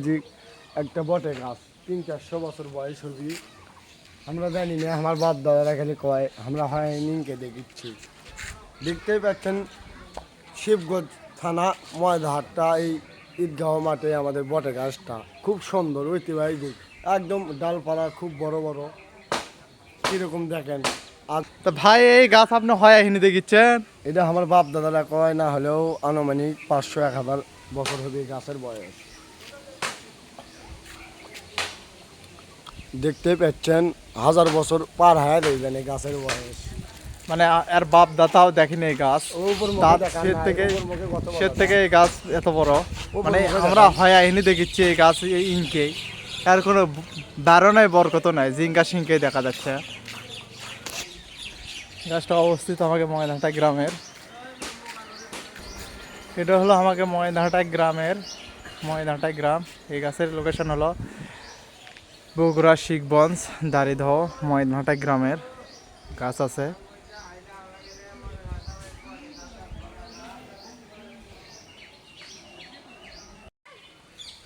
যে একটা বটে গাছ 300-400 বছর বয়স হবি, আমরা জানি না, আমার বাপ দাদারা খালি কয়, আমরা হয় নিমকে দেখিচ্ছি। দেখতেই পাচ্ছেন শিবগঞ্জ থানা ময়দাহাটটা, এই ঈদগাঁও মাঠে আমাদের বটে গাছটা খুব সুন্দর ঐতিহাসিক, একদম ডালপালা খুব বড় বড়, কীরকম দেখেন। আর তো ভাই এই গাছ আপনি হয় এখানে দেখিচ্ছেন? এটা আমার বাপ দাদারা কয়, না হলেও আনুমানিক 500-1000 বছর হবে এই গাছের বয়স। দেখতে পাচ্ছেন 1000 বছর পার হয়ে দেখবেন এই গাছের বয়স। মানে আর বাপ দাদাও দেখেনি এই গাছ, তার সে থেকে এই গাছ এত বড়। মানে আমরা হয় এখানে দেখিচ্ছি এই গাছ ইনকে, আর কোনো বারো নাই বরকত নাই, জিঙ্কা সিংকেই দেখা যাচ্ছে। গাছটা অবস্থিত আমাকে ময়দানহাটা গ্রামের, এটা হলো আমাকে ময়দানহাটা গ্রাম। এই গাছের লোকেশন হলো বগুড়া শিখগঞ্জ দাড়িদহ ময়দানহাটা গ্রামের গাছ আছে।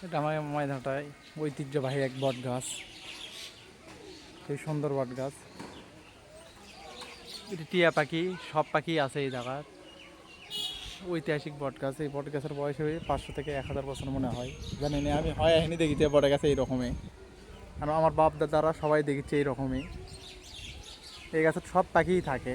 এটা আমাকে ময়দানহাটায় ঐতিহ্যবাহী এক বট গাছ, এই সুন্দর বট গাছ। এটা টিয়া পাখি, সব পাখি আছে এই জায়গার। ঐতিহাসিক বট গাছ, এই বট গাছের বয়স হবে 500 থেকে 1000 বছর মনে হয়, জানি না আমি হয় এখনই দেখিতে বট গাছে এইরকমই, আর আমার বাপ দাদারা সবাই দেখেছে এইরকমই। এই গাছের সব পাখিই থাকে।